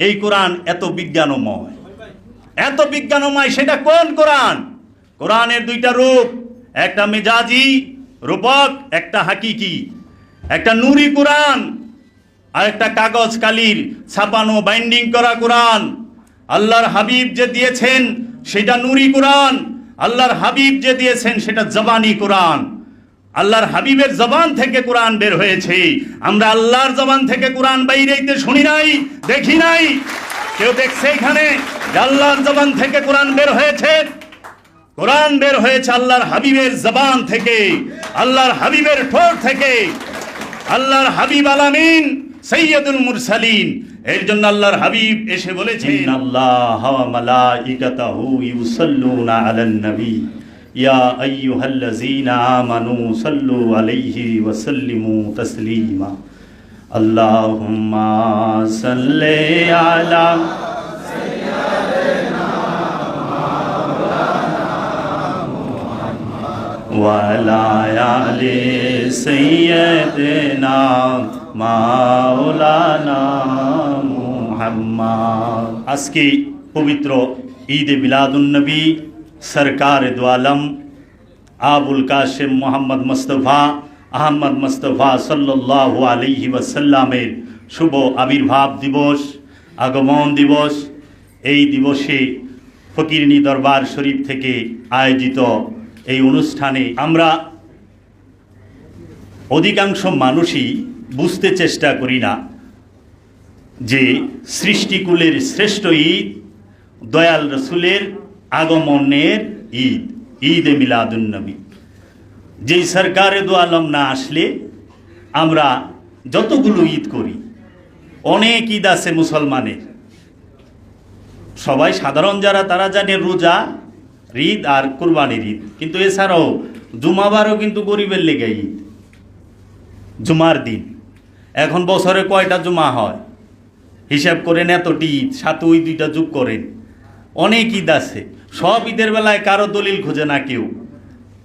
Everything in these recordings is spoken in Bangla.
এই কোরআন এত বিজ্ঞানময়, এত বিজ্ঞানময়। সেটা কোন কোরআন? কোরআনের দুইটা রূপ, একটা মেজাজি রূপক, একটা হাকিকি। একটা নূরি কোরআন আর একটা কাগজ কালির ছাপানো বাইন্ডিং করা কোরআন। আল্লাহর হাবিব যে দিয়েছেন সেটা নূরি কোরআন, আল্লাহর হাবিব যে দিয়েছেন সেটা জবানি কোরআন। আল্লাহর হাবিবের জবান থেকে কোরআন বের হয়েছে। আমরা আল্লাহর জবান থেকে কোরআন বাইরেতে শুনি নাই, দেখি নাই। কেউ দেখছে এখানে যে আল্লাহর জবান থেকে কোরআন বের হয়েছে? কোরআন বের হয়েছে আল্লাহর হাবিবের জবান থেকে, আল্লাহর হাবিবের ঠোঁট থেকে। আল্লাহর হাবিব আলামিন সৈয়দুল মুরসালিন, এর জন্য আল্লাহর হাবিব এসে বলেছেন, আল্লাহ ওয়া মালাইকাতাহু ইউসাল্লুনা আলান নবী ইয়া আইয়ুহাল্লাযীনা আমানু সাল্লু আলাইহি ওয়া সাল্লিমু তাসলিমা। আল্লাহুম্মা সাল্লি আলা ওয়া আলা আলি সাইয়্যিদিনা মাওলানা মুহাম্মদ। আজকে পবিত্র ঈদে মিলাদুন্নবী সরকার দু আলম আবুল কাসেম মোহাম্মদ মুস্তাফা আহমদ মুস্তাফা সাল্লাল্লাহু আলাইহি ওয়াসাল্লামের শুভ আবির্ভাব দিবস, আগমন দিবস। এই দিবসে ফকিরনী দরবার শরীফ থেকে আয়োজিত এই অনুষ্ঠানে আমরা অধিকাংশ মানুষই বুঝতে চেষ্টা করি না যে সৃষ্টিকুলের শ্রেষ্ঠ ঈদ দয়াল রসুলের আগমনের ঈদ, ঈদে মিলাদুন্নবী। যেই সরকারে দু আলম না আসলে আমরা যতগুলো ঈদ করি, অনেক ঈদ আছে মুসলমানের। সবাই সাধারণ যারা তারা জানে রোজা ঈদ আর কুরবানির ঈদ, কিন্তু এছাড়াও জুমাবারও কিন্তু গরিবের লেগে ঈদ, জুমার দিন। এখন বছরে কয়টা জুমা হয় হিসাব করেন, এতটি ঈদ, সাথে ওই দুইটা যোগ করেন, অনেক ঈদ আছে। সব ঈদের বেলায় কারো দলিল খোঁজে না কেউ,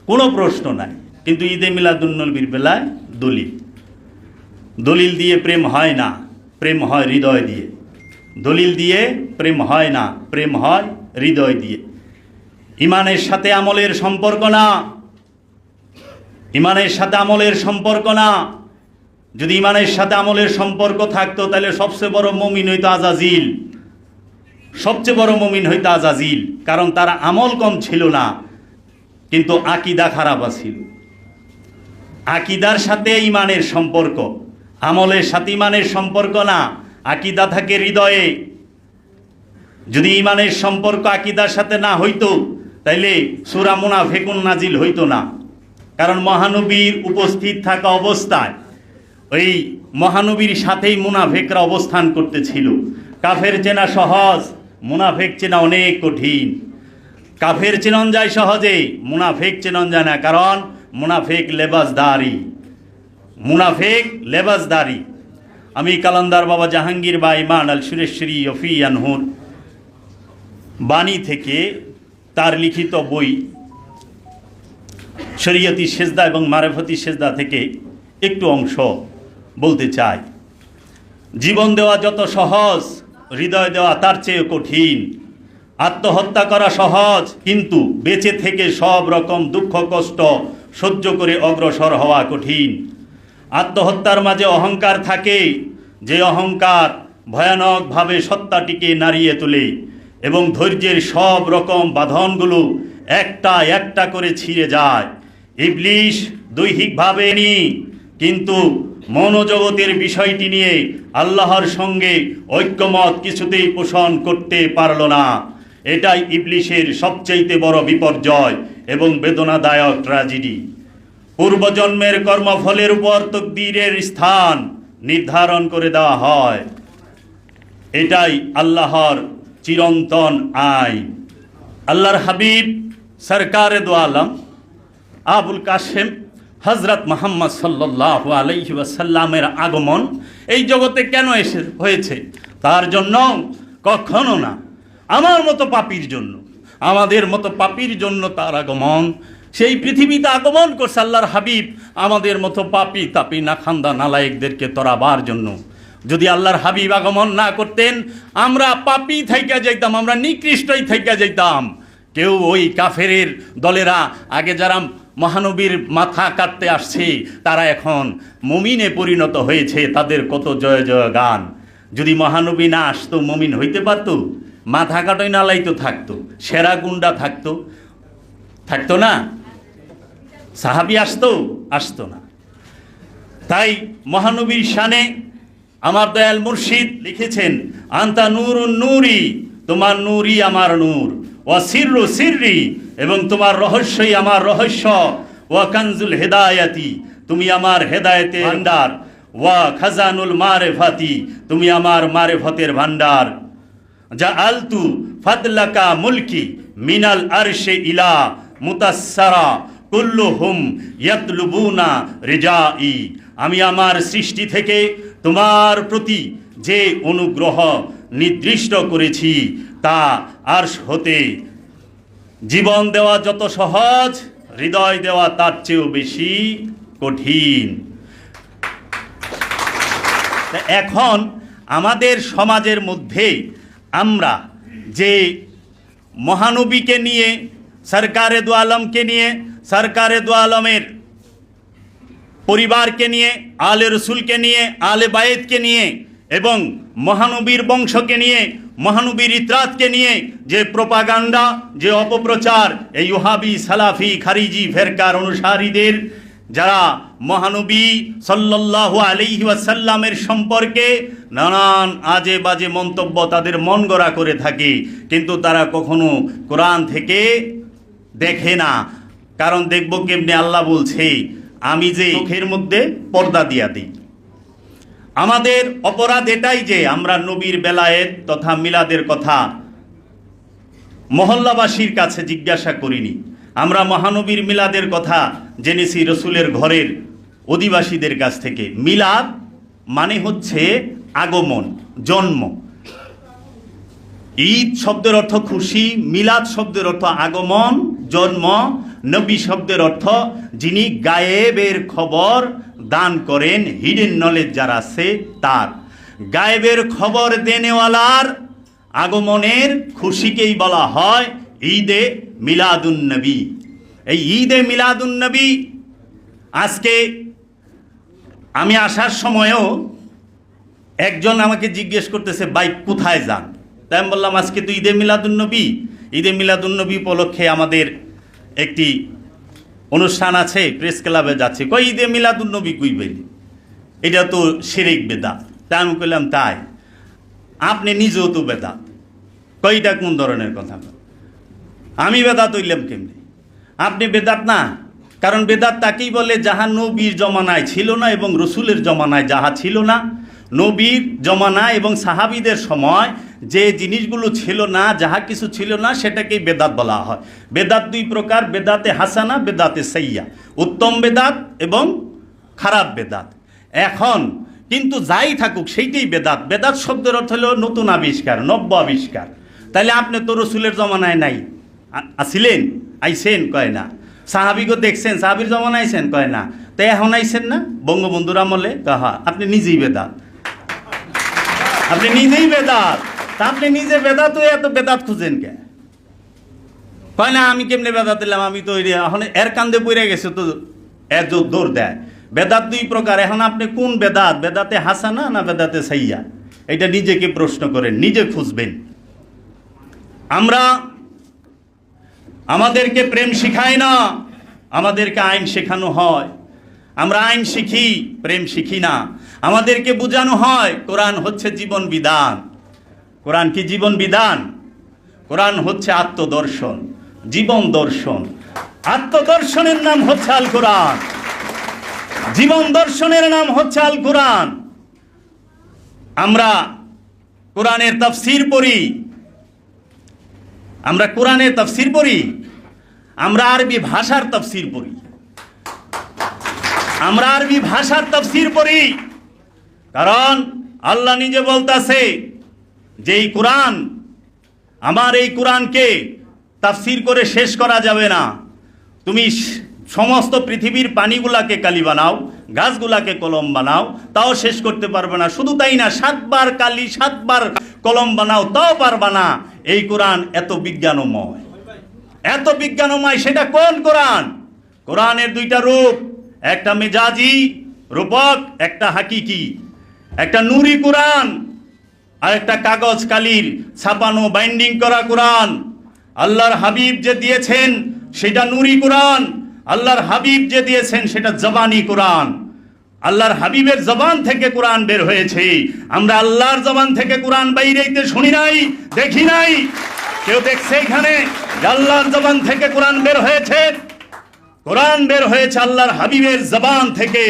কোনো প্রশ্ন নাই। কিন্তু ঈদে মিলাদুন্নবীর বেলায় দলিল দিয়ে প্রেম হয় না, প্রেম হয় হৃদয় দিয়ে। দলিল দিয়ে প্রেম হয় না, প্রেম হয় হৃদয় দিয়ে। ইমানের সাথে আমলের সম্পর্ক না, ইমানের সাথে আমলের সম্পর্ক না। যদি ইমানের সাথে আমলের সম্পর্ক থাকতো তাহলে সবচেয়ে বড় মুমিন হইতো আজাজিল, সবচেয়ে বড় মুমিন হইতো আজাজিল। কারণ তারা আমল কম ছিল না, কিন্তু আকীদা খারাপ ছিল। আকীদার সাথে ইমানের সম্পর্ক, আমলের সাথে ইমানের সম্পর্ক না। আকীদা থাকে হৃদয়ে। যদি ইমানের সম্পর্ক আকীদার সাথে না হইতো তাইলে সূরা মুনাফিকুন নাজিল হইতো না। কারণ মহানবীর উপস্থিত থাকা অবস্থায় ওই মহানবীর সাথেই মুনাফিকরা অবস্থান করতেছিল। কাফের চেনা সহজ, মুনাফিক চেনা অনেক কঠিন। কাফের চেনন যায় সহজে, মুনাফিক চেনন যায় না। কারণ মুনাফিক লেবাসদারি, মুনাফিক লেবাসদারি। আমি কালান্দার বাবা জাহাঙ্গীর বা ইমান আল সুরেশ্বরী ইয়ফি আনহুর বাণী থেকে তার লিখিত বই শরীয়তি সেজদা এবং মারেফতি সেজদা থেকে একটু অংশ বলতে চাই। জীবন দেওয়া যত সহজ, হৃদয় দেওয়া তার চেয়ে কঠিন। আত্মহত্যা করা সহজ, কিন্তু বেঁচে থেকে সব রকম দুঃখ কষ্ট সহ্য করে অগ্রসর হওয়া কঠিন। আত্মহত্যার মাঝে অহংকার থাকে, যে অহংকার ভয়ানকভাবে সত্তাটিকে নাড়িয়ে তোলে এবং ধৈর্যের সব রকম বাঁধনগুলো একটা একটা করে ছিঁড়ে যায়। ইবলিশ দৈহিকভাবে নি, কিন্তু মনোজগতের বিষয়টি নিয়ে আল্লাহর সঙ্গে ঐক্যমত কিছুতেই পোষণ করতে পারল না। এটাই ইবলিশের সবচেয়ে বড় বিপর্যয় এবং বেদনাদায়ক ট্র্যাজেডি। পূর্বজন্মের কর্মফলের উপর তকদীরের স্থান নির্ধারণ করে দেওয়া হয়, এটাই আল্লাহর চিরন্তন আইন। আল্লাহর হাবিব সরকারে দু আলম আবুল কাসেম হজরত মুহাম্মদ সাল্লাল্লাহু আলাইহি ওয়াসাল্লামের আগমন এই জগতে কেন হয়েছে? তার জন্য? কখনো না। আমার মতো পাপীর জন্য, আমাদের মতো পাপীর জন্য তার আগমন। সেই পৃথিবীতে আগমন করছে আল্লাহর হাবিব আমাদের মতো পাপী তাপী নাখান্দা নালায়েকদেরকে তরাবার জন্য। যদি আল্লাহর হাবিব আগমন না করতেন আমরা পাপী থাইকা যাইতাম, আমরা নিকৃষ্টই থাইকা যাইতাম। কেউ ওই কাফেরের দলেরা আগে যারা মহানবীর মাথা কাটতে আসছে তারা এখন মুমিনে পরিণত হয়েছে, তাদের কত জয় জয় গান। যদি মহানবী না আসতো মুমিন হইতে পারতো? মাথা কাটাই নালাই তো থাকতো, সেরা গুন্ডা থাকতো, থাকতো না? সাহাবী আসতো না। তাই মহানবীর শানে আমার দয়াল মুর্শিদ লিখেছেন, আন্তা নূরুন নূরি, তোমার নূরই আমার নূর, ওয়া সিররু সিররি, এবং তোমার রহস্যই আমার রহস্য, ওয়া কানজুল হেদায়াতি, তুমি আমার হেদায়েতের ভান্ডার, ওয়া খাজানুল মারেফাতি, তুমি আমার মারেফতের ভান্ডার। যা আলতু ফাদলাকা মুলকি মিনাল আরশে ইলা মুতাসসারা কুল্লুহুম ইয়াতলুবুনা রিজাই, আমি আমার সৃষ্টি থেকে তোমার প্রতি যে অনুগ্রহ নির্দিষ্ট করেছি তা আরশ হতে জীবন দেওয়া যত সহজ, হৃদয় দেওয়া তার চেয়েও বেশি কঠিন। এখন আমাদের সমাজের মধ্যে আমরা যে মহানবীকে নিয়ে, সরকারে দু আলমকে নিয়ে, সরকারে দু আলমের পরিবারকে নিয়ে, আলে রসুলকে নিয়ে, আলে বায়েতকে নিয়ে এবং মহানবীর বংশকে নিয়ে, মহানবীর ইতরাতকে নিয়ে যে প্রোপাগান্ডা, যে অপপ্রচার, এই ওহাবি সালাফি খারিজি ফেরকার অনুসারীদের যারা মহানবী সাল্লাল্লাহু আলাইহি ওয়াসাল্লামের সম্পর্কে নানান আজে বাজে মন্তব্য তাদের মন গড়া করে থাকে, কিন্তু তারা কখনো কোরআন থেকে দেখে না। কারণ দেখব কেমনে, আল্লাহ বলছে আমি যে চোখের মধ্যে পর্দা দিয়া দিই। আমাদের অপরাধ এটাই যে আমরা নবীর বেলায়েত তথা মিলাদের কথা মহল্লাবাসীর কাছে জিজ্ঞাসা করিনি। আমরা মহানবীর মিলাদের কথা জেনেছি রসুলের ঘরের অধিবাসীদের কাছ থেকে। মিলাদ মানে হচ্ছে আগমন, জন্ম। ঈদ শব্দের অর্থ খুশি, মিলাদ শব্দের অর্থ আগমন, জন্ম। নবী শব্দের অর্থ যিনি গায়েবের খবর দান করেন, হিডেন নলেজ যারা আছে তার। গায়েবের খবর দেনেওয়ালার আগমনের খুশিকেই বলা হয় ঈদে মিলাদুন্নবী। এই ঈদে মিলাদুন্নবী আজকে আমি আসার সময়ও একজন আমাকে জিজ্ঞেস করতেছে ভাই কোথায় যান? তাই আমি বললাম আজকে তো ঈদে মিলাদুন্নবী, ঈদে মিলাদুন্নবী উপলক্ষে আমাদের একটি অনুষ্ঠান আছে, প্রেস ক্লাবে যাচ্ছে। কই ঈদে মিলাদুন্নবী কই বলি, এটা তো শিরিক বেদাত। তাই আমি কইলাম তাই, আপনি নিজেও তো বেদাত। কইটা কোন ধরনের কথা? আমি বেদাত হইলাম কেমনি? আপনি বেদাত না, কারণ বেদাত তাকেই বলে যাহা নবীর জমানায় ছিল না এবং রসুলের জমানায় যাহা ছিল না। নবীর জমানায় এবং সাহাবীদের সময় যে জিনিসগুলো ছিল না, যাহা কিছু ছিল না, সেটাকেই বেদাত বলা হয়। বেদাত দুই প্রকার, বেদাতে হাসানা, বেদাতে সাইয়া। উত্তম বেদাত এবং খারাপ বেদাত। এখন কিন্তু যাই থাকুক সেইটাই বেদাত। বেদাত শব্দের অর্থ হলো নতুন আবিষ্কার, নব্য আবিষ্কার। তাহলে আপনি তো রসুলের জমানায় নাই, আসিলেন, আইসেন? কয় না। সাহাবিগো দেখছেন, সাহাবির জমানায় আইসেন? কয় না। তাই এখন আইসেন না বঙ্গবন্ধুর আমলে? কহা আপনি নিজেই বেদাত, আপনি নিজেই বেদাত। তা আপনি নিজে বেদাত হয়ে এত বেদাত খুঁজেন কে? কয় না আমি কেমনে বেদাত দিলাম, আমি তো এখন এর কান্দে পড়ে গেছে তো এর দৌড় দেয়। বেদাত দুই প্রকার। এখন আপনি কোন বেদাত, বেদাতে হাসানা না বেদাতে সাইয়া? এটা নিজেকে প্রশ্ন করেন, নিজে খুঁজবেন। আমরা আমাদেরকে প্রেম শিখায় না, আমাদেরকে আইন শেখানো হয়। আমরা আইন শিখি, প্রেম শিখি না। আমাদেরকে বোঝানো হয় কোরআন হচ্ছে জীবন বিধান। কোরআন কি জীবন বিধান? কোরআন হচ্ছে আত্মদর্শন, জীবন দর্শন। আত্মদর্শনের নাম হচ্ছে আল কোরআন, জীবন দর্শনের নাম হচ্ছে আল কোরআন। আমরা কোরআনের তাফসীর পড়ি, আমরা কোরআনের তাফসীর পড়ি, আমরা আরবি ভাষার তাফসীর পড়ি, আমরা আরবি ভাষার তাফসীর পড়ি। কারণ আল্লাহ নিজে বলতাছে যে এই কোরআন, আমার এই কোরআনকে তাফসীর করে শেষ করা যাবে না। তুমি সমস্ত পৃথিবীর পানিগুলাকে কালি বানাও, গাছগুলাকে কলম বানাও, তাও শেষ করতে পারবে না। শুধু তাই না, 7 বার কালি 7 বার কলম বানাও, তাও পারবে না। এই কোরআন এত বিজ্ঞানময়, এত বিজ্ঞানময়। সেটা কোন কোরআন? কোরআনের 2টা রূপ, একটা মেজাজি রূপক, একটা হাকিকি। একটা নূরি কোরআন আর একটা কাগজ কালির ছাপানো বাইন্ডিং করা কোরআন। আল্লাহর হাবিব যে দিয়েছেন সেটা নূরি কোরআন, আল্লাহর হাবিব যে দিয়েছেন সেটা জবানি কোরআন। আল্লাহর হাবিবের জবান থেকে কোরআন বের হয়েছে। আমরা আল্লাহর জবান থেকে কোরআন বাইরেইতে শুনি নাই, দেখি নাই। কেউ দেখছে এখানে যে আল্লাহর জবান থেকে কোরআন বের হয়েছে? কোরআন বের হয়েছে আল্লাহর হাবিবের জবান থেকে,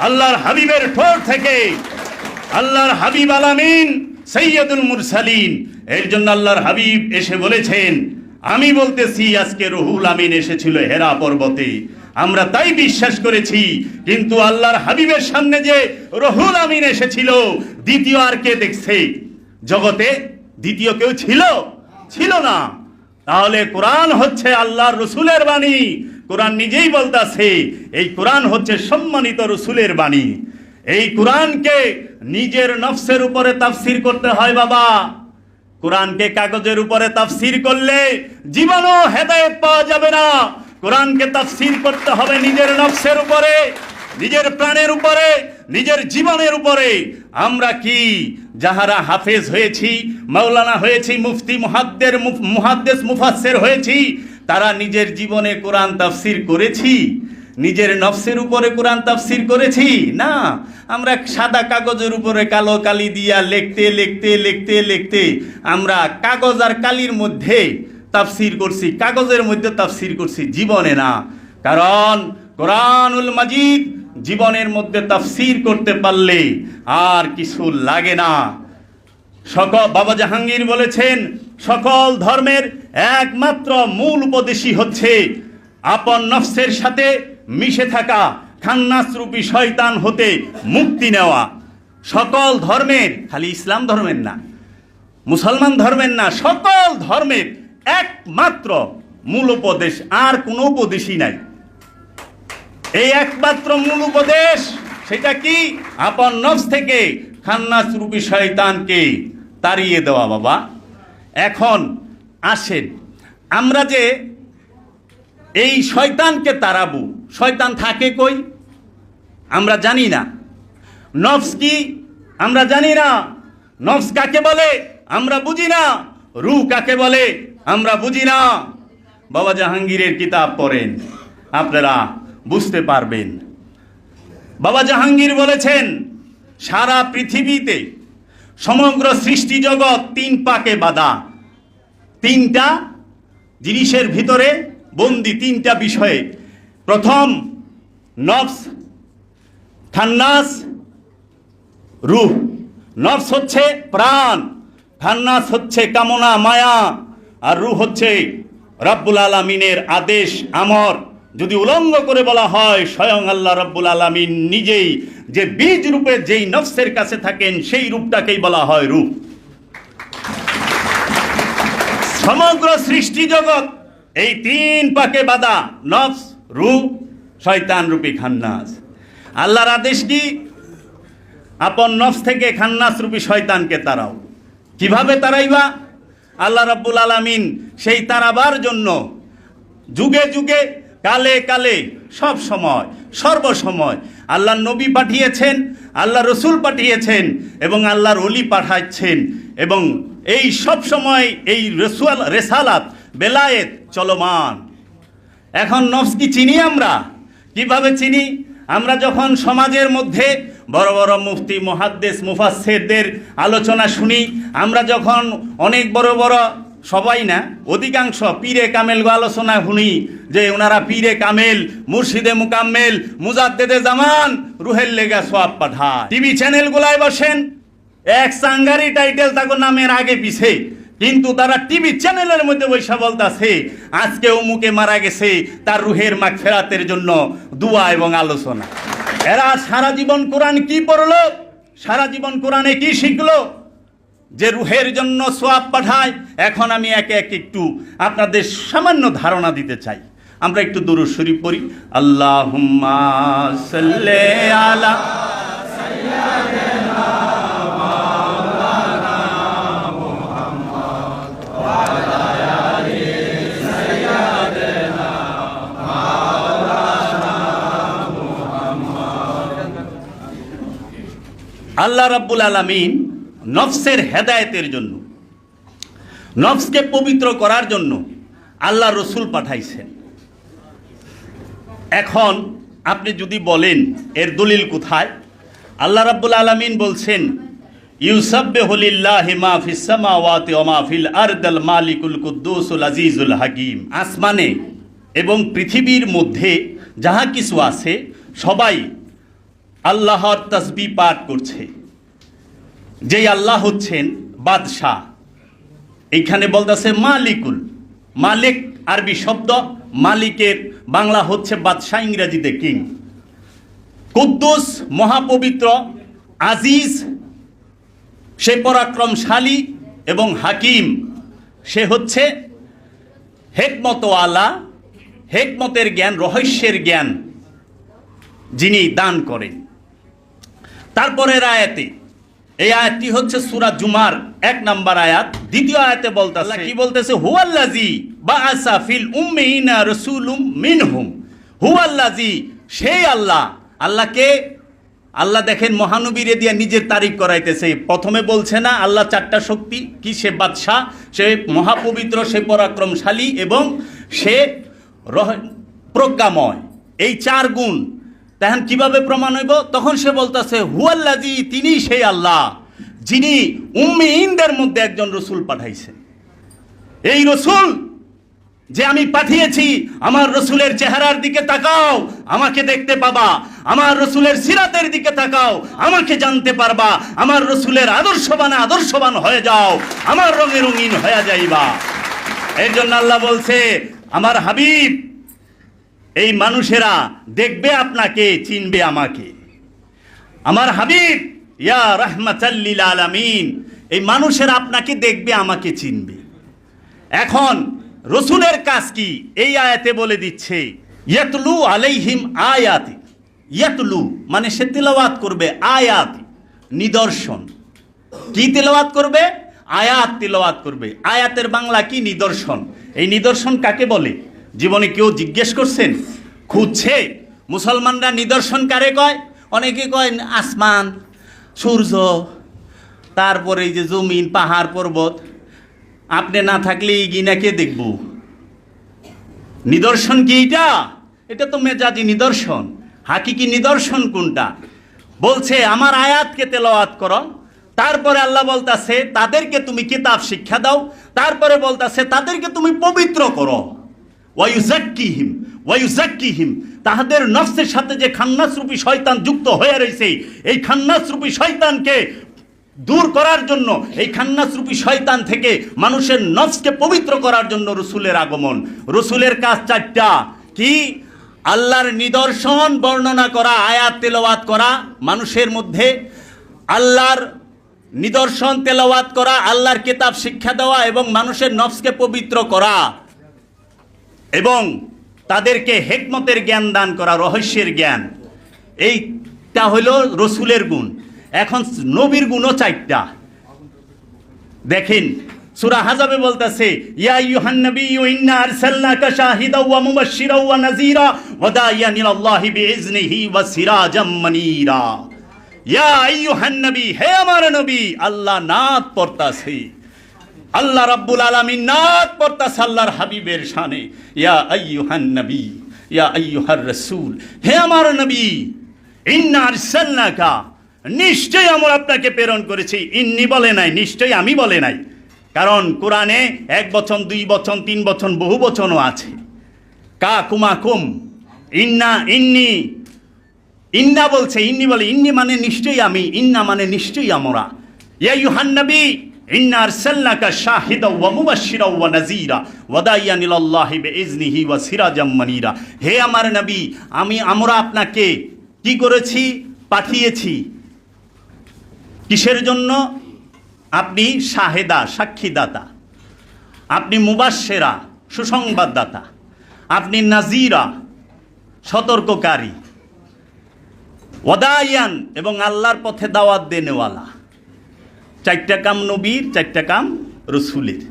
আল্লাহর হাবিবের ঠোঁট থেকে। আল্লাহর হাবিব আলামিন সৈয়দুল মুরসালিন। এর জন্য আল্লাহর হাবিব এসে বলেছেন, আমি বলতেছি আজকে রুহুল আমিন এসেছিল হেরা পর্বতে, আমরা তাই বিশ্বাস করেছি। কিন্তু আল্লাহর হাবিবের সামনে যে রুহুল আমিন এসেছিল, দ্বিতীয় আর কে দেখছে জগতে? দ্বিতীয় কেউ ছিল না। তাহলে কোরআন হচ্ছে আল্লাহর রসুলের বাণী। কোরআন নিজেই বলতাছে এই কোরআন হচ্ছে সম্মানিত রসুলের বাণী। এই কোরআনকে নিজের নফসের উপরে তাফসির করতে হয় বাবা। কোরআনকে কাগজের উপরে তাফসির করলে জীবনও হেদায়েত পাওয়া যাবে না। কোরআনকে তাফসির করতে হবে নিজের নফসের উপরে, নিজের প্রাণের উপরে, নিজের জীবনের উপরে। আমরা কি যাহারা হাফেজ হয়েছি, মাওলানা হয়েছি, মুফতি মুহাদ্দিস মুফাসসির হয়েছি, তারা নিজের জীবনে কোরআন তাফসির করেছি? নিজের নফসের উপরে কোরআন তাফসির করেছি? না, আমরা সাদা কাগজের উপরে কালো কালি দিয়া লিখতে লিখতে লিখতে লিখতে আমরা কাগজ আর কালির মধ্যে তাফসির করছি, কাগজের মধ্যে তাফসির করছি, জীবনে না। কারণ কোরআনুল মাজিদ জীবনের মধ্যে তাফসির করতে পারলে আর কিছু লাগে না। বাবা জাহাঙ্গীর বলেছেন, সকল ধর্মের একমাত্র মূল উপদেশই হচ্ছে আপন নফসের সাথে মিশে থাকা খান্নাস রূপী শয়তান হতে মুক্তি নেওয়া। সকল ধর্মের, খালি ইসলাম ধর্মের না, মুসলমান ধর্মের না, সকল ধর্মের একমাত্র মূল উপদেশ, আর কোনো উপদেশই নাই। এই একমাত্র মূল উপদেশ, সেটা কি? আপন নফস থেকে খান্নাস রূপী শয়তানকে তাড়িয়ে দেওয়া বাবা। এখন আসেন, আমরা যে এই শয়তানকে তাড়াবো, শয়তান থাকে কই? আমরা জানি না। নফস কি? আমরা জানি না। নফস কাকে বলে? আমরা বুঝি না। রূহ কাকে বলে? আমরা বুঝি না। বাবা জাহাঙ্গীরের কিতাব পড়েন, আপনারা বুঝতে পারবেন। বাবা জাহাঙ্গীর বলেছেন, সারা পৃথিবীতে সমগ্র সৃষ্টি জগৎ 3 পাকে বাঁধা, 3টা জিনিসের ভিতরে বন্দি, 3টা বিষয়ে। প্রথম নফস, খান্নাস, রূহ। নফস হচ্ছে প্রাণ, খান্নাস হচ্ছে কামনা মায়া, আর রূহ হচ্ছে রব্বুল আলামিনের আদেশ আমর। যদি উলঙ্গ করে বলা হয়, স্বয়ং আল্লাহ রব্বুল আলামিন নিজেই যে বীজ রূপে যেই নফসের কাছে থাকেন, সেই রূপটাকেই বলা হয় রূহ। সমগ্র সৃষ্টি জগৎ এই 3 পাকে বাঁধা, নফস, রূহ, শয়তান রূপী খান্নাস। আল্লাহর আদেশ কি? আপন নফস থেকে খান্নাস রূপী শয়তানকে তাড়াও। কিভাবে তাড়াইবা? আল্লাহ রাব্বুল আলামিন সেই তাড়াবার জন্য যুগে যুগে, কালে কালে, সব সময়, সর্বসময় আল্লাহর নবী পাঠিয়েছেন, আল্লাহ রসুল পাঠিয়েছেন এবং আল্লাহর ওলি পাঠাচ্ছেন। এবং এই সব সময় এই রেসালাত, বেলায়েত চলমান। এখন নফস কি চিনি আমরা? কিভাবে চিনি? আমরা যখন সমাজের মধ্যে বড় বড় মুফতি, মুহাদ্দিস, মুফাসসিরদের আলোচনা শুনি, আমরা যখন অনেক বড় বড়, সবাই না, অধিকাংশ পীরে কামেল আলোচনা শুনি যে ওনারা পীরে কামেল, মুর্শিদে মুকাম্মেল, মুজাদ্দেদে জামান, রুহের লেগা সওয়াব পাঠায়। টিভি চ্যানেলগুলায় বসেন, এক সাঙ্গারি টাইটেল তাকে নামের আগে পিছে, কিন্তু তারা টিভি চ্যানেলের মধ্যে বৈশা বলতাছে আজকে অমুকে মারা গেছে, তার রুহের মাগফিরাতের জন্য দোয়া এবং আলোচনা। এরা সারা জীবন কোরআন কি পড়লো? সারা জীবন কোরআনে কি শিখলো? যে রুহের জন্য সওয়াব পাঠায়। এখন আমি একে একে একটু আপনাদের সামান্য ধারণা দিতে চাই। আমরা একটু দুরূদ শরীফ পড়ি। আল্লাহুম্মা সাল্লি আলা আল্লাহ রাব্বুল আলামিন নফসের হেদায়েতের জন্য, নফসকে পবিত্র করার জন্য আল্লাহ রসুল পাঠাইছেন। এখন আপনি যদি বলেন এর দলিল কোথায়, আল্লাহ রাব্বুল আলামিন বলছেন ইউসাব্বিহু লিল্লাহি মা ফিস সামাওয়াতি ওয়া মা ফিল আরদিল মালিকুল কুদ্দুসুল আজিজুল হাকিম। আসমানে এবং পৃথিবীর মধ্যে যাহা কিছু আছে সবাই আল্লাহর তাসবিহ পাঠ করছে। যেই আল্লাহ হচ্ছেন বাদশাহ, এইখানে বলতেছে মালিকুল, মালিক আরবি শব্দ, মালিকের বাংলা হচ্ছে বাদশাহ, ইংরেজিতে কিং। কুদ্দুস মহাপবিত্র, আজিজ সে পরাক্রমশালী, এবং হাকিম সে হচ্ছে হেকমত আলা, হেকমতের জ্ঞান, রহস্যের জ্ঞান যিনি দান করেন। তারপরের আয়াতে, এই আয়াতটি হচ্ছে সূরা জুমার 1 নম্বর আয়াত। দ্বিতীয় আয়াতে বলতেছে, কি বলতেছে? হুয়াল্লাযী বাআসা ফিল উম্মিয়িনা রাসূলুম মিনহুম। হুয়াল্লাযী, সেই আল্লাহ। আল্লাহকে, আল্লাহ দেখেন মহানবীরে দিয়ে নিজের তারিফ করাইতেছে। প্রথমে বলছে না আল্লাহ 4টা শক্তি, কি সে বাদশাহ, সে মহাপবিত্র, সে পরাক্রমশালী এবং সে প্রজ্ঞাময়, এই 4 গুণ। তখন কিভাবে প্রমাণ হইব? তখন সে বলতেছে হুয়াল্লাযী, তিনি সেই আল্লাহ যিনি উম্মিয়িনদের মধ্যে একজন রসুল পাঠাইছেন। এই রসুল যে আমি পাঠিয়েছি, আমার রসুলের চেহারার দিকে তাকাও, আমাকে দেখতে পাবা। আমার রসুলের সিরাতের দিকে তাকাও, আমাকে জানতে পারবা। আমার রসুলের আদর্শবান হয়ে যাও, আমার রঙে রঙিন হয়ে যাইবা। এর জন্য আল্লাহ বলছে আমার হাবিব, এই মানুষেরা দেখবে আপনাকে, চিনবে আমাকে। আমার হাবিব ইয়া রাহমাতাল লিল আলামিন, এই মানুষেরা আপনাকে দেখবে, আমাকে চিনবে। এখন রসুলের কাজ কি? এই আয়াতে বলে দিচ্ছে ইয়াতলু আলাইহিম আয়াতি। ইয়াতলু মানে সে তিলাওয়াত করবে, আয়াতি নিদর্শন। কি তিলাওয়াত করবে? আয়াত তিলাওয়াত করবে। আয়াতের বাংলা কি? নিদর্শন। এই নিদর্শন কাকে বলে? জীবনে কেউ জিজ্ঞেস করছেন? খুঁজছে? মুসলমানরা নিদর্শন কারে কয়? অনেকে কয় আসমান, সূর্য, তারপরে এই যে জমিন, পাহাড়, পর্বত। আপনি না থাকলে এই গিনাকে দেখব। নিদর্শন কি এটা? এটা তো মেজাজি নিদর্শন। হাকিকি নিদর্শন কোনটা? বলছে আমার আয়াতকে তেলাওয়াত করো। তারপরে আল্লাহ বলতাছে তাদেরকে তুমি কিতাব শিক্ষা দাও। তারপরে বলতাছে তাদেরকে তুমি পবিত্র করো। ওয়ায়ুজাক্কিহিম, তাহাদের নফসের সাথে যে খান্নাসরূপী শয়তান যুক্ত হয়ে রয়েছে, এই খান্নাসরূপী শয়তানকে দূর করার জন্য, এই খান্নাসরূপী শয়তান থেকে মানুষের নফসকে পবিত্র করার জন্য রসুলের আগমন। রসুলের কাজ 4টা। কি? আল্লাহর নিদর্শন বর্ণনা করা, আয়াত তেলাওয়াত করা, মানুষের মধ্যে আল্লাহর নিদর্শন তেলাওয়াত করা, আল্লাহর কিতাব শিক্ষা দেওয়া এবং মানুষের নফসকে পবিত্র করা, এবং তাদেরকে হেকমতের জ্ঞান দান করা, রহস্যের জ্ঞান। এইটা হইল রসুলের গুণ। এখন নবীর গুণও 4টা। দেখেন সূরা হাজাবে বলতেছে ইয়া আইয়ুহান নাবিয়্যু ইন্না আরসালনাকা শাহিদাও ওয়া মুবাশশিরাও ওয়া নাযীরা ওয়া দাইয়ান ইলাল্লাহি বিইজনিহি ওয়া সিরাজাম মুনীরা। ইয়া আইয়ুহান নবী, হে আমার নবী। আল্লাহ নাত পড়তাছে, আল্লাহ রাব্বুল আলামিন নাত পড়তাছে আল্লাহর হাবিবের শানে। ইয়া আইয়ুহান নবী, ইয়া আইয়ুহার রাসূল, হে আমার নবী। ইন্না আরসালনাকা, নিশ্চয়ই আমরা আপনাকে প্রেরণ করেছি। ইন্নি বলে নাই, নিশ্চয়ই আমি বলে নাই। কারণ কোরআনে 1 বচন, 2 বচন, 3 বচন, বহু বচনও আছে। কা কুমা কুম, ইন্না, ইন্নি, ইন্না বলছে, ইন্নি বলে, ইন্নি মানে নিশ্চয়ই আমি, ইন্না মানে নিশ্চয়ই আমরা। ইয়া আইয়ুহান নবী ইন্না আরসালনাকা শাহিদাও ওয়া মুবাশশিরাও ওয়া নাযীরা ওয়া দাইয়ান ইলাল্লাহি বিইজনিহি ওয়া সিরাজাম মুনীরা। হে আমার নবী, আমরা আপনাকে কি করেছি? পাঠিয়েছি। কিসের জন্য? আপনি শাহেদা, সাক্ষীদাতা। আপনি মুবাশশিরা, সুসংবাদদাতা। আপনি নাজিরা, সতর্ককারী, ওয়াদায়ান এবং আল্লাহর পথে দাওয়াত দেনেওয়ালা। 4টা কাম নবীর, 4টা কাম রসুলের।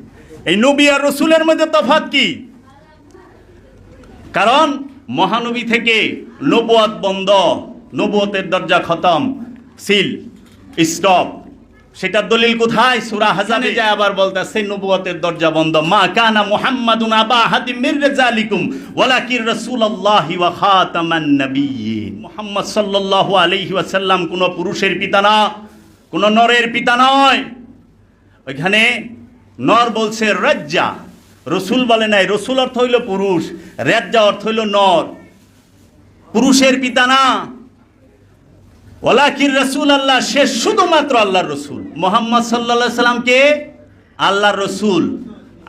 এই নবী আর রসুলের মধ্যে তফাৎ কি? কারণ মহানবী থেকে নবুয়ত বন্ধ, নবুয়তের দরজা খতম, সিল স্টপ। সেটা দলিল কোথায়? সূরা হাজানে যায় আবার বলতেছে নবুয়তের দরজা বন্ধ। মা কানা মুহাম্মাদুন আবা আহাদিম মির রিজালিকুম ওয়ালাকিন রাসূলুল্লাহি ওয়া খাতামান নাবিয়্যিন। মুহাম্মদ সাল্লাল্লাহু আলাইহি ওয়াসাল্লাম কোন পুরুষের পিতা না, কোন নরের পিতা নয়। ওইখানে নর বলছে রাজ্জা, রসুল বলে নাই। রসুল অর্থ হইল পুরুষ, রাজ্জা অর্থ হইল নর, পুরুষের পিতা না। ওয়ালাকিন রাসূল আল্লাহ, সে শুধুমাত্র আল্লাহর রসুল। মুহাম্মদ সাল্লাল্লাহু আলাইহি সাল্লামকে আল্লাহর রসুল।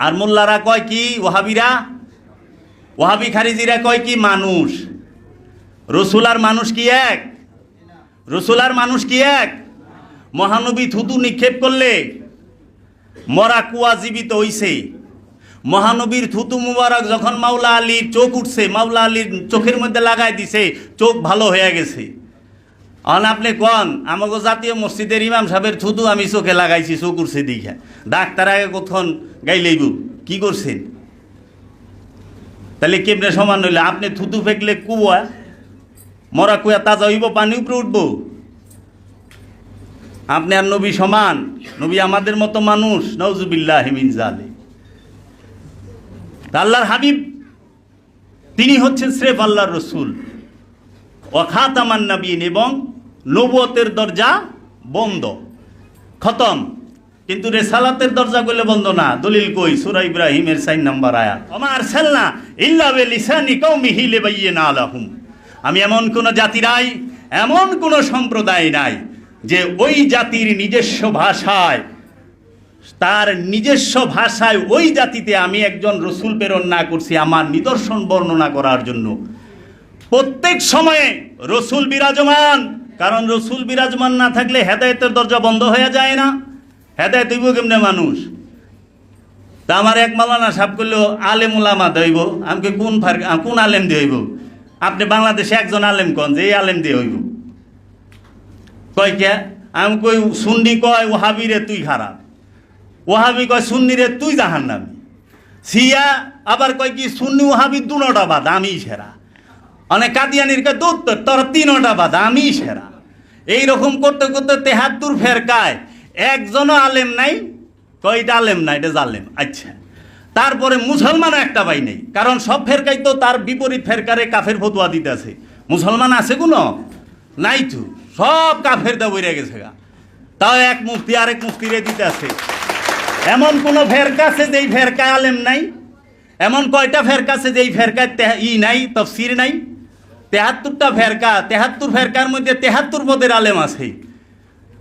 আর মোল্লারা কয় কি? ওয়াহাবিরা, ওয়াহাবি খারিজিরা কয় কি? মানুষ। রসুল আর মানুষ কি এক? রসুল আর মানুষ কি এক? মহানবী থুতু নিক্ষেপ করলে মরা কুয়া জীবিত হইছে। মহানবীর থুতু মুবারক যখন মাওলা আলীর চোখ উঠছে, মাওলা আলীর চোখের মধ্যে লাগাই দিছে, চোখ ভালো হয়ে গেছে। অন আপনি কন আমাকে জাতীয় মসজিদের ইমাম সাহেবের থুতু আমি চোখে লাগাইছি, চোখ উঠছে দীঘা। ডাক্তার আগে কখন গাইলেইব কি করছেন? তাহলে কেমনে সমান হইলে? আপনি থুতু ফেকলে কুয়া, মরা কুয়া তাজা হইব, পানি উপরে উঠবো? আপনি আর নবী সমান? নবী আমাদের মতো মানুষ? নাউজুবিল্লাহি মিন যালিক। আল্লাহর হাবিব তিনি হচ্ছেন স্রেফ আল্লাহর রসুল। ওয়া খাতামান নাবিয়িন, এবং নবুয়তের দরজা বন্ধ, খতম। কিন্তু রেসালাতের দরজা করলে বন্ধ না। দলিল কই? সূরা ইব্রাহিমের 4 নম্বর আয়াত। ওমা আরসালনা ইল্লা বিলিসানি কওমিহি লিবাইয়িনা লাহুম। আমি এমন কোন জাতি নাই, এমন কোন সম্প্রদায় নাই যে ওই জাতির নিজস্ব ভাষায়, তার নিজস্ব ভাষায় ওই জাতিতে আমি একজন রসুল প্রেরণ না করছি আমার নিদর্শন বর্ণনা করার জন্য। প্রত্যেক সময়ে রসুল বিরাজমান। কারণ রসুল বিরাজমান না থাকলে হেদায়েতের দরজা বন্ধ হয়ে যায় না। হেদায়েত হইব কেমনে মানুষ? তা আমার এক মাওলানা সাহেব করলেও আলেম উলামা দইব। আমাকে কোন আলেম দিয়ে হইব? আপনি বাংলাদেশে একজন আলেম কন যে এই আলেম দিয়ে হইব? কয় কে? আমি কই সুন্নি কয় ওহাবি রে তুই খারাপ, ওহাবি কয় সুন্নি রে তুই জাহান্নামী। সিয়া আবার কয় কি সুন্নি ওহাবি দুটা বাদ, আমি সেরা। অনেক কাদিয়ানির কে দূর তোর 3টা বাদ, আমি সেরা। এইরকম করতে করতে 73 ফেরকায় একজনও আলেম নাই। কয়টা আলেম নাই? এটা জালেম। আচ্ছা, তারপরে মুসলমানও একটা পাই নেই। কারণ সব ফেরকাই তো তার বিপরীত ফেরকারে কাফের ফতোয়া দিতেছে। মুসলমান আছে কোনো? নাই তো, সব কাফের দা বইরে গেছে গা। তাও এক মুফতি আরেক মুফতিরে দিতে আছে। এমন কোন ফেরকা আছে যেই ফেরকায় আলেম নাই? এমন কয়টা ফেরকা আছে যেই ফেরকায় নাই, তাফসীর নাই? 73টা ফেরকা, 73 ফেরকার মধ্যে 73 পদের আলেম আছে।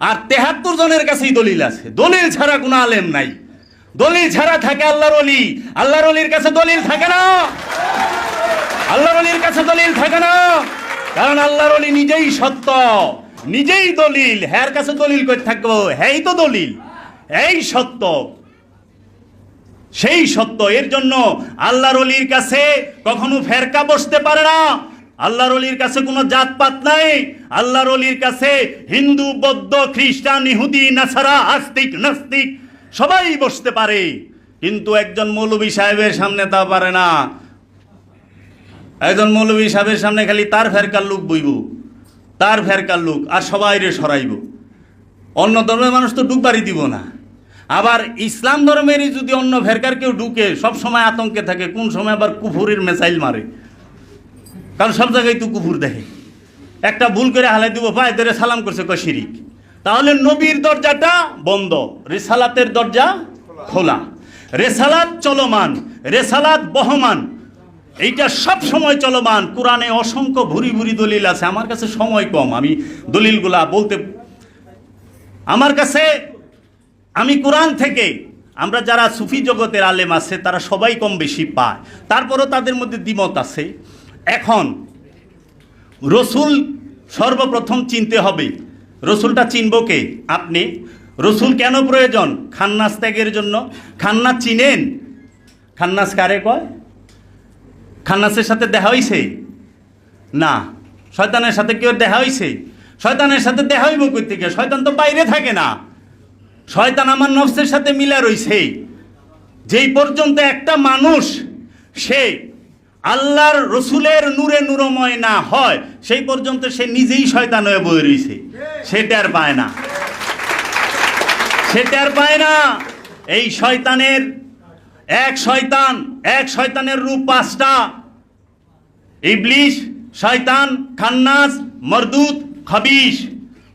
আর 73 জনের কাছেই দলিল আছে। দলিল ছাড়া কোনো আলেম নাই। দলিল ছাড়া থাকে আল্লাহর ওলি। আল্লাহর ওলির কাছে দলিল থাকে না। আল্লাহর ওলির কাছে দলিল থাকে না। কারণ আল্লাহর ওলি নিজেই সত্য, নিজেই দলিল। হ্যার কাছে দলিল করে থাকবো? হ্যাঁ তো দলিল, এই সত্য, সেই সত্য। এর জন্য আল্লাহর ওলির কাছে কখনো ফেরকা বসতে পারে না। আল্লাহর ওলির কাছে কোনো জাতপাত নাই। আল্লাহর ওলির কাছে হিন্দু, বৌদ্ধ, খ্রিস্টান, ইহুদি, নাসারা, আস্তিক, নাস্তিক সবাই বসতে পারে, কিন্তু একজন মৌলবী সাহেবের সামনে তা পারে না। একজন মৌলবী সাহেবের সামনে খালি তার ফেরকার লোক বইব, তার ফেরকার লোক, আর সবাই রে সরাইব। অন্য ধর্মের মানুষ তো ঢুকবারই দিব না। আবার ইসলাম ধর্মেরই যদি অন্য ফেরকার কেউ ঢুকে, সব সময় আতঙ্কে থাকে কোন সময় আবার কুফুরের মেসাইল মারে। কারণ সব জায়গায় তো কুফুর দেখে। একটা ভুল করে হালাই দিব, পায়ে ধরে সালাম করছে, কয় শিরিক। তাহলে নবীর দরজাটা বন্ধ, রেসালাতের দরজা খোলা। রেসালাত চলমান, রেসালাত বহমান, এইটা সব সময় চলমান। কোরআনে অসংখ্য ভুরি ভুরি দলিল আছে। আমার কাছে সময় কম, আমি দলিলগুলা বলতে, আমার কাছে আমি কোরআন থেকে, আমরা যারা সুফি জগতের আলেম আছে তারা সবাই কম বেশি পায়, তারপরও তাদের মধ্যে দ্বিমত আছে। এখন রসুল সর্বপ্রথম চিনতে হবে। রসুলটা চিনব কে? আপনি। রসুল কেন প্রয়োজন? খান্নাস ত্যাগের জন্য। খান্নাস চিনেন? খান্নাস কারে কয়? খান্নাসের সাথে দেখা হইছে? না। শয়তানের সাথে কেউ দেখা হইছে? শয়তানের সাথে দেখা হইব কই থেকে? শয়তান তো বাইরে থাকে না। শয়তান আমার নফসের সাথে মিলা রইছে। যেই পর্যন্ত একটা মানুষ সে আল্লাহর রসুলের নূরে নূরময় না হয়, সেই পর্যন্ত সে নিজেই শয়তান হয়ে বয়ে রইছে। সে টের পায় না, সে টের পায় না। এই শয়তানের এক শয়তানের রূপ 5টা: ইবলিশ, শয়তান, খান্নাস, মরদুদ, খবিশ।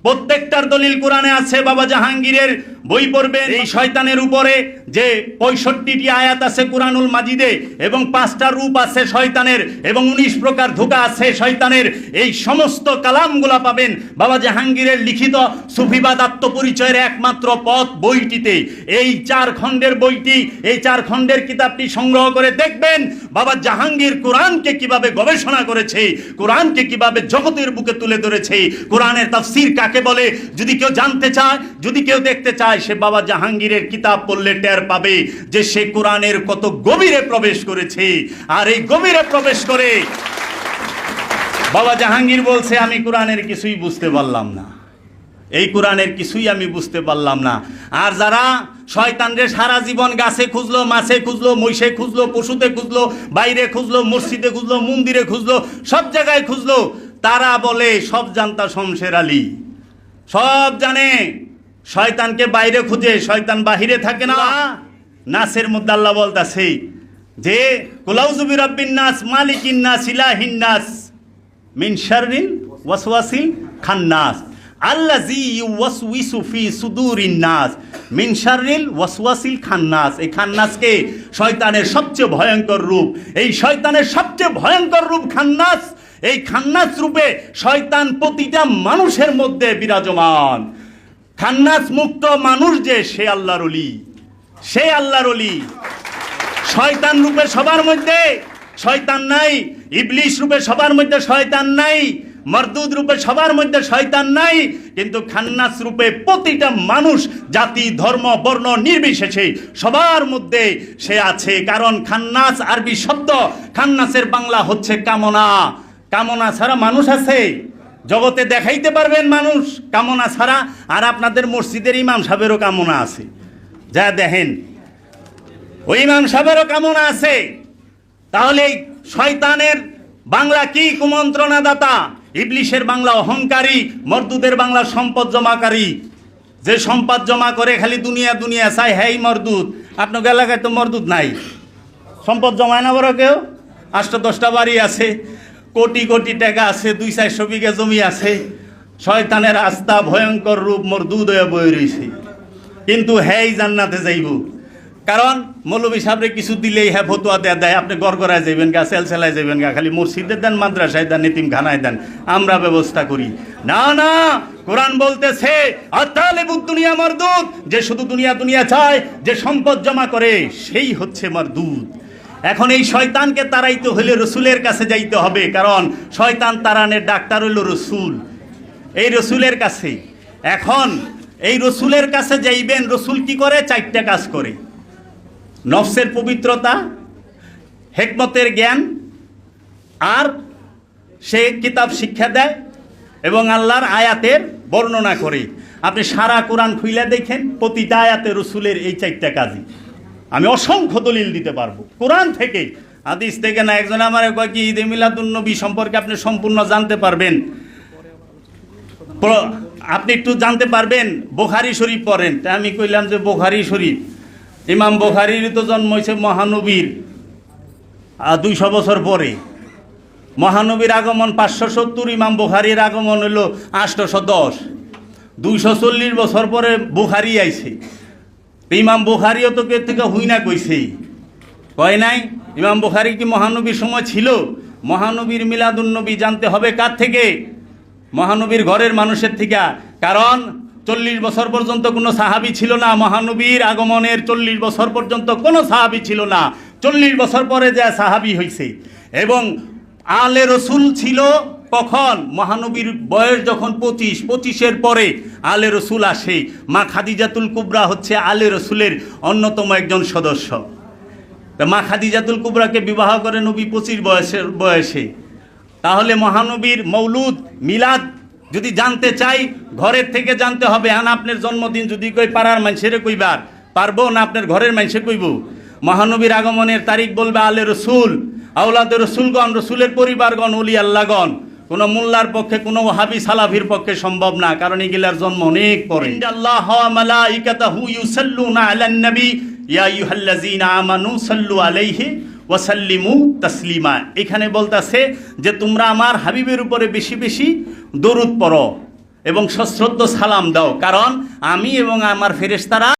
প্রত্যেকটার দলিল কোরআনে আছে। বাবা জাহাঙ্গীরের বই পড়বেন, এই শয়তানের উপরে যে 65টি আয়াত আছে কোরআনুল মাজিদে, এবং 5টা রূপ আছে শয়তানের, এবং 19 প্রকার ধোঁকা আছে শয়তানের। এই সমস্ত কালামগুলা পাবেন বাবা জাহাঙ্গীরের লিখিত সুফিবাদ আত্মপরিচয়ের একমাত্র পথ বইটিতে। এই 4 খণ্ডের বইটি, এই 4 খণ্ডের কিতাবটি সংগ্রহ করে দেখবেন বাবা জাহাঙ্গীর কোরআনকে কিভাবে গবেষণা করেছে, কোরআনকে কিভাবে জগতের বুকে তুলে ধরেছে, কোরআনের তাফসীর কাকে বলে। যদি কেউ জানতে চায়, যদি কেউ দেখতে চায়, সে বাবা জাহাঙ্গীরের কিতাব পড়লে টের পাবে যে সে কোরআনের কত গভীরে প্রবেশ করেছে। আর এই গভীরে প্রবেশ করে বাবা জাহাঙ্গীর বলছে, আমি কোরআনের কিছুই বুঝতে পারলাম না, এই কোরআনের কিছুই আমি বুঝতে পারলাম না। আর যারা শয়তানরে সারা জীবন গাছে খুঁজলো, মাছে খুঁজলো, মহিষে খুঁজলো, পশুতে খুঁজলো, বাইরে খুঁজলো, মসজিদে খুঁজলো, মন্দিরে খুঁজলো, সব জায়গায় খুঁজলো, তারা বলে সব জানতা শমশের আলী, সব জানে। শয়তানকে বাইরে খুঁজে, শয়তান বাহিরে থাকে না। নাসের মধ্যে আল্লাহ বলতাছে যে কুলাউযু বিরাব্বিন নাস মালিকিন নাস ইলাহিন নাস মিন শাররিল ওয়াসওয়াসিল খান্নাস আল্লাযী ইউওয়াসউইসু ফি সুদুরিন নাস মিন শাররিল ওয়াসওয়াসিল খান্নাস। এই খান্নাসকে শয়তানের সবচেয়ে ভয়ঙ্কর রূপ, এই শয়তানের সবচেয়ে ভয়ঙ্কর রূপ খান্নাস। এই খান্নাস রূপে শয়তান প্রতিটা মানুষের মধ্যে বিরাজমান। খান্নাস মুক্ত মানুষ যে, সে আল্লাহর ওলি, সে আল্লাহর ওলি। শয়তান রূপে সবার মধ্যে শয়তান নাই, ইবলিশ রূপে সবার মধ্যে শয়তান নাই, মরদুদ রূপে সবার মধ্যে শয়তান নাই, কিন্তু খান্নাস রূপে প্রতিটা মানুষ, জাতি, ধর্ম, বর্ণ নির্বিশেষে সবার মধ্যে সে আছে। কারণ খান্নাস আরবি শব্দ, খান্নাসের বাংলা হচ্ছে কামনা। কামনা ছাড়া মানুষ আছে? জগতে দেখাইতে পারবেন মানুষ কামনা ছাড়া? আর আপনাদের মসজিদের ইমাম সাহেবেরও কামনা আছে, যা দেখেন ওই ইমাম সাহেবেরও কামনা আছে। তাহলে শয়তানের বাংলা কি? কুমন্ত্রণা দাতা। ইবলিশের বাংলা অহংকারী, মরদুদের বাংলা সম্পদ জমাকারী। যে সম্পদ জমা করে খালি দুনিয়া দুনিয়া চাই, হ্যাঁ মরদুদ। আপনার এলাকায় তো মরদুদ নাই, সম্পদ জমায় না বড় কেউ। 8-10টা বাড়ি আছে, কোটি কোটি টাকা আছে, 200-400 বিঘা জমি আছে। শয়তানের আস্থা ভয়ঙ্কর রূপ মরদুদ হয়ে বয়ে রয়েছে। কিন্তু হ্যাঁ জান্নাতে যাইব, কারণ মৌলবী সাহেবরে কিছু দিলেই হ্যাঁ ফতুয়া দেয়, আপনি গড়গড়ায় যাইবেন গা, সেলসেলায় যাইবেন গা, খালি মসজিদে দেন, মাদ্রাসায় দেন, এতিমখানায় দেন, আমরা ব্যবস্থা করি না। না, কোরআন বলতেছে আতালিবুদ দুনিয়া মরদুদ, যে শুধু দুনিয়া দুনিয়া চায়, যে সম্পদ জমা করে, সেই হচ্ছে মরদুদ। এখন এই শয়তানকে তাড়াইতে হলে রসুলের কাছে যাইতে হবে, কারণ শয়তান তাড়ানের ডাক্তার হইল রসুল, এই রসুলের কাছে। এখন এই রসুলের কাছে যাইবেন, রসুল কি করে? 4টা কাজ করে: নফসের পবিত্রতা, হিকমতের জ্ঞান, আর সে কিতাব শিক্ষা দেয় এবং আল্লাহর আয়াতের বর্ণনা করে। আপনি সারা কোরআন খুইলা দেখেন, প্রতিটা আয়াতে রসুলের এই 4টা কাজই। আমি অসংখ্য দলিল দিতে পারবো কোরআন থেকে, হাদিস থেকে না। একজন আমার কয় কি ঈদে মিলাদুন্নবী সম্পর্কে আপনি সম্পূর্ণ জানতে পারবেন, আপনি একটু জানতে পারবেন, বুখারী শরীফ পড়েন। তা আমি কইলাম যে বুখারী শরীফ, ইমাম বুখারীর তো জন্ম হয়েছে মহানবীর 200 বছর পরে। মহানবীর আগমন 570, ইমাম বুখারীর আগমন হইল 810। 240 বছর পরে বুখারী আইছে। ইমাম বুখারীও তো কে থেকে হুই না কইছে, কয় নাই? ইমাম বুখারী কি মহানবীর সময় ছিল? মহানবীর মিলাদুন্নবী জানতে হবে কার থেকে? মহানবীর ঘরের মানুষের থেকে। কারণ 40 বছর পর্যন্ত কোনো সাহাবী ছিল না, মহানবীর আগমনের 40 বছর পর্যন্ত কোনো সাহাবী ছিল না। 40 বছর পরে যা সাহাবী হয়েছে। এবং আলে রসুল ছিল কখন? মহানবীর বয়স যখন 25-25-এর পরে আলে রসুল আসে। মা খাদিজাতুল কুবরা হচ্ছে আলে রসুলের অন্যতম একজন সদস্য। তা মা খাদিজাতুল কুবরাকে বিবাহ করে নবী 25 বয়সে। তাহলে মহানবীর মৌলুদ মিলাদ যদি জানতে চাই ঘরের থেকে জানতে হবে। আপনার জন্মদিন যদি কই পাড়ার মানুষের কইবার পারবো না, আপনার ঘরের মানুষে কইব। মহানবীর আগমনের তারিখ বলবে আলে রসুল, আওলাদে রসুলগণ, রসুলের পরিবারগণ, ওলি আল্লাহগণ। কোনো মোল্লার পক্ষে, কোনো ওয়াহাবি সালাফির পক্ষে সম্ভব না, কারণ এগুলার জন্ম অনেক পরে। ইন্নাল্লাহ ওয়া মালাইকাতাহু ইউসাল্লুনা আলান নবী ইয়া আইয়ুহাল্লাযীনা আমানু সাল্লু আলাইহি ওয়া সাল্লিমু তাসলিমা। এখানে বলতাছে যে তোমরা আমার হাবিবের উপরে বেশি বেশি দরুদ পড়ো এবং সশ্রদ্ধ সালাম দাও, কারণ আমি এবং আমার ফেরেশতারা